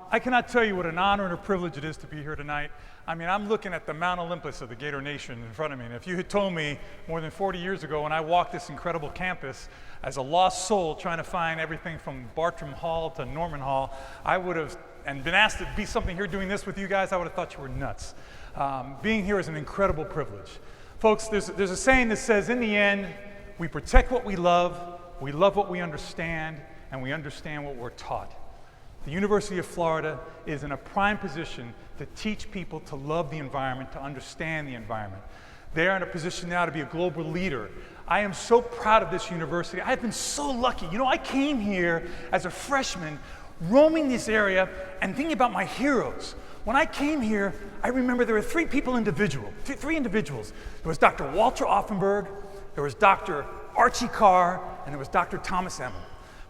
I cannot tell you what an honor and a privilege it is to be here tonight. I mean, I'm looking at the Mount Olympus of the Gator Nation in front of me. And if you had told me more than 40 years ago when I walked this incredible campus as a lost soul trying to find everything from Bartram Hall to Norman Hall, I would have, and been asked to be something here doing this with you guys, I would have thought you were nuts. Being here is an incredible privilege. Folks, there's a saying that says, in the end, we protect what we love what we understand, and we understand what we're taught. The University of Florida is in a prime position to teach people to love the environment, to understand the environment. They are in a position now to be a global leader. I am so proud of this university. I've been so lucky. You know, I came here as a freshman, roaming this area and thinking about my heroes. When I came here, I remember there were three individuals. There was Dr. Walter Offenberg, there was Dr. Archie Carr, and there was Dr. Thomas Emmel.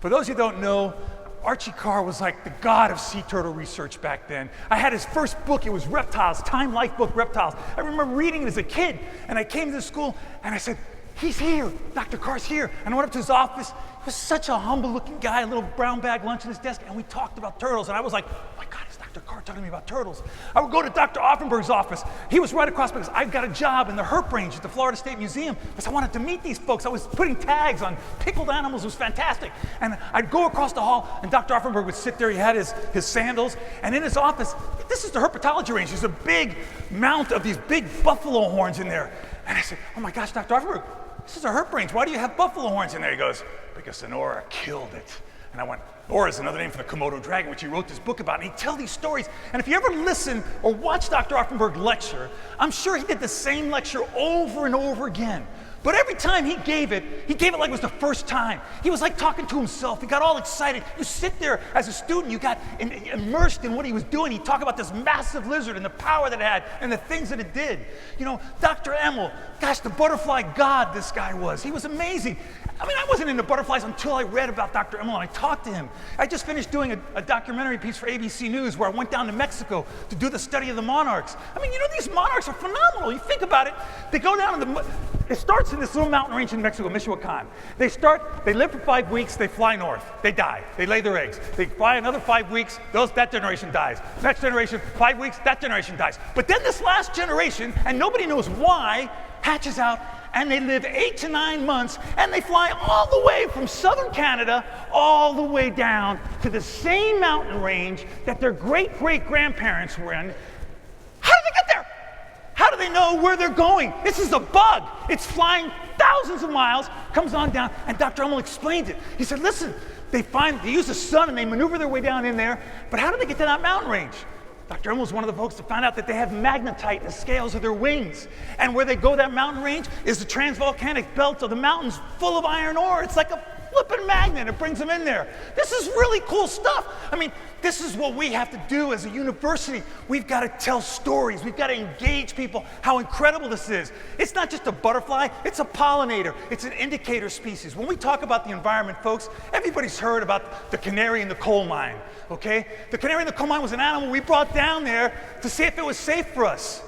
For those who don't know, Archie Carr was like the god of sea turtle research back then. I had his first book, it was Reptiles, Time Life book, Reptiles. I remember reading it as a kid, and I came to the school, and I said, he's here, Dr. Carr's here. And I went up to his office. He was such a humble-looking guy, a little brown bag lunch on his desk, and we talked about turtles, and I was like, oh my God, it's Dr. Carr talking to me about turtles. I would go to Dr. Offenberg's office. He was right across because I've got a job in the herp range at the Florida State Museum because I wanted to meet these folks. I was putting tags on pickled animals. It was fantastic. And I'd go across the hall, and Dr. Offenberg would sit there. He had his sandals, and in his office, this is the herpetology range. There's a big mount of these big buffalo horns in there. And I said, oh my gosh, Dr. Offenberg, this is a herp range. Why do you have buffalo horns in there? He goes, because Sonora killed it. And I went, Nora is another name for the Komodo dragon, which he wrote this book about. And he'd tell these stories. And if you ever listen or watch Dr. Offenberg lecture, I'm sure he did the same lecture over and over again. But every time he gave it like it was the first time. He was like talking to himself. He got all excited. You sit there as a student, you got immersed in what he was doing. He'd talk about this massive lizard and the power that it had and the things that it did. You know, Dr. Emmel, gosh, the butterfly god this guy was. He was amazing. I mean, I wasn't into butterflies until I read about Dr. Emmel and I talked to him. I just finished doing a documentary piece for ABC News where I went down to Mexico to do the study of the monarchs. I mean, you know, these monarchs are phenomenal. You think about it. They go down to it starts in this little mountain range in Mexico, Michoacan. They live for 5 weeks, they fly north, they die, they lay their eggs. They fly another 5 weeks, that generation dies. Next generation, 5 weeks, that generation dies. But then this last generation, and nobody knows why, hatches out, and they live 8 to 9 months, and they fly all the way from southern Canada all the way down to the same mountain range that their great-great-grandparents were in. How did they get there? How do they know where they're going? This is a bug. It's flying thousands of miles, comes on down, and Dr. Emmel explained it. He said, listen, they use the sun and they maneuver their way down in there, but how do they get to that mountain range? Dr. Emmel was one of the folks that found out that they have magnetite in the scales of their wings. And where they go that mountain range is the transvolcanic belt of the mountains full of iron ore. It's like a flipping magnet. It brings them in there. This is really cool stuff. I mean, this is what we have to do as a university. We've got to tell stories. We've got to engage people how incredible this is. It's not just a butterfly. It's a pollinator. It's an indicator species. When we talk about the environment, folks, everybody's heard about the canary in the coal mine, okay? The canary in the coal mine was an animal we brought down there to see if it was safe for us.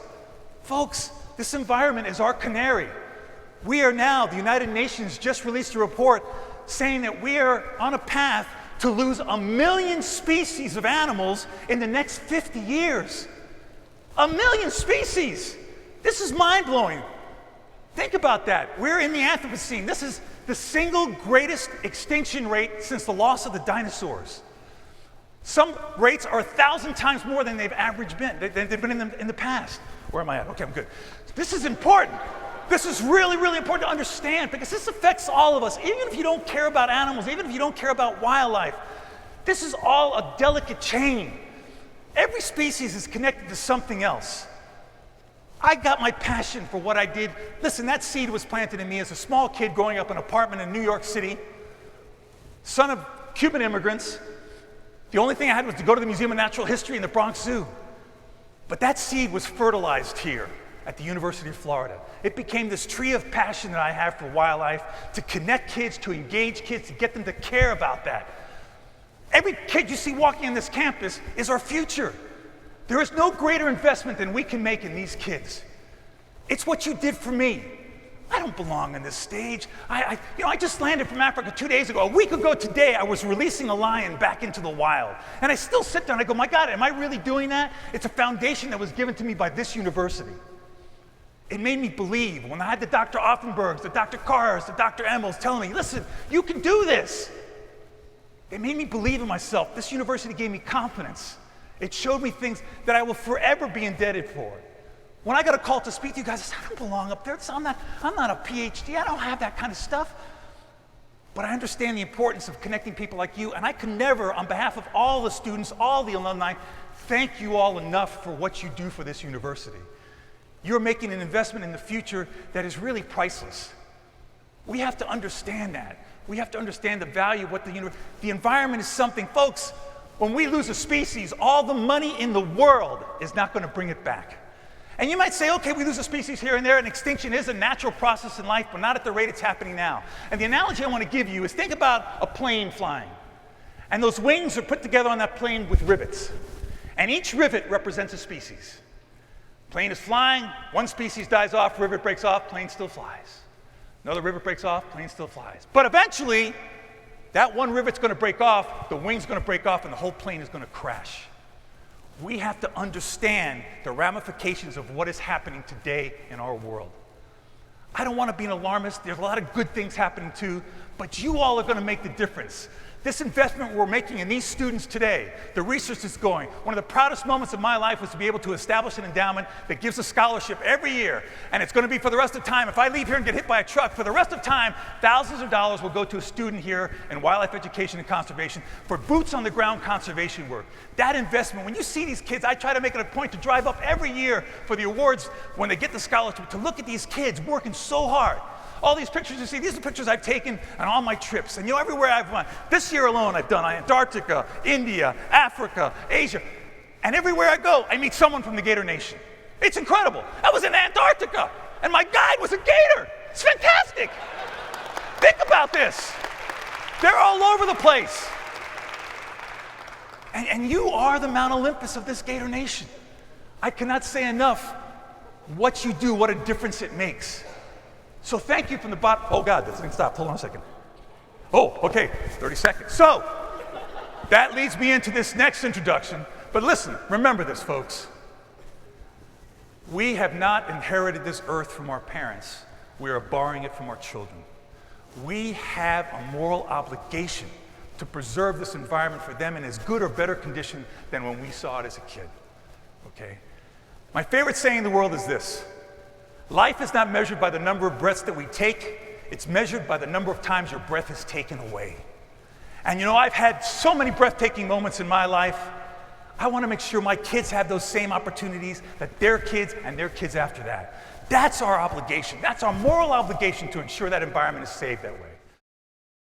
Folks, this environment is our canary. We are now, the United Nations just released a report saying that we are on a path to lose 1 million species of animals in the next 50 years. 1 million species. This is mind-blowing. Think about that. We're in the Anthropocene. This is the single greatest extinction rate since the loss of the dinosaurs. Some rates are 1,000 times more than they've averaged been. They've been in the past. Where am I at? Okay, I'm good. This is important. This is really, really important to understand because this affects all of us. Even if you don't care about animals, even if you don't care about wildlife, this is all a delicate chain. Every species is connected to something else. I got my passion for what I did. Listen, that seed was planted in me as a small kid growing up in an apartment in New York City, son of Cuban immigrants. The only thing I had was to go to the Museum of Natural History in the Bronx Zoo. But that seed was fertilized here at the University of Florida. It became this tree of passion that I have for wildlife, to connect kids, to engage kids, to get them to care about that. Every kid you see walking on this campus is our future. There is no greater investment than we can make in these kids. It's what you did for me. I don't belong on this stage. I just landed from Africa 2 days ago. A week ago today, I was releasing a lion back into the wild. And I still sit there and I go, my God, am I really doing that? It's a foundation that was given to me by this university. It made me believe when I had the Dr. Offenbergs, the Dr. Carrs, the Dr. Emmels telling me, listen, you can do this. It made me believe in myself. This university gave me confidence. It showed me things that I will forever be indebted for. When I got a call to speak to you guys, I said, I don't belong up there. I'm not a PhD. I don't have that kind of stuff. But I understand the importance of connecting people like you, and I can never, on behalf of all the students, all the alumni, thank you all enough for what you do for this university. You're making an investment in the future that is really priceless. We have to understand that. We have to understand the value of what the environment is something, folks. When we lose a species, all the money in the world is not going to bring it back. And you might say, okay, we lose a species here and there, and extinction is a natural process in life, but not at the rate it's happening now. And the analogy I want to give you is think about a plane flying. And those wings are put together on that plane with rivets. And each rivet represents a species. Plane is flying, one species dies off, rivet breaks off, plane still flies. Another rivet breaks off, plane still flies. But eventually, that one rivet's going to break off, the wing's going to break off, and the whole plane is going to crash. We have to understand the ramifications of what is happening today in our world. I don't want to be an alarmist. There's a lot of good things happening too, but you all are going to make the difference. This investment we're making in these students today, the research that's going, one of the proudest moments of my life was to be able to establish an endowment that gives a scholarship every year, and it's going to be for the rest of time. If I leave here and get hit by a truck, for the rest of time, thousands of dollars will go to a student here in wildlife education and conservation for boots on the ground conservation work. That investment, when you see these kids, I try to make it a point to drive up every year for the awards when they get the scholarship, to look at these kids working so hard. All these pictures you see, these are pictures I've taken on all my trips. And everywhere I've went, this year alone I've done Antarctica, India, Africa, Asia. And everywhere I go, I meet someone from the Gator Nation. It's incredible. I was in Antarctica, and my guide was a gator. It's fantastic. Think about this. They're all over the place. And you are the Mount Olympus of this Gator Nation. I cannot say enough what you do, what a difference it makes. So thank you from the bottom. Oh God, this thing stopped. Hold on a second. Oh, okay, 30 seconds. So that leads me into this next introduction. But listen, remember this, folks. We have not inherited this earth from our parents. We are borrowing it from our children. We have a moral obligation to preserve this environment for them in as good or better condition than when we saw it as a kid. Okay? My favorite saying in the world is this: life is not measured by the number of breaths that we take, it's measured by the number of times your breath is taken away. And I've had so many breathtaking moments in my life. I want to make sure my kids have those same opportunities, that their kids and their kids after that. That's our obligation. That's our moral obligation to ensure that environment is saved that way.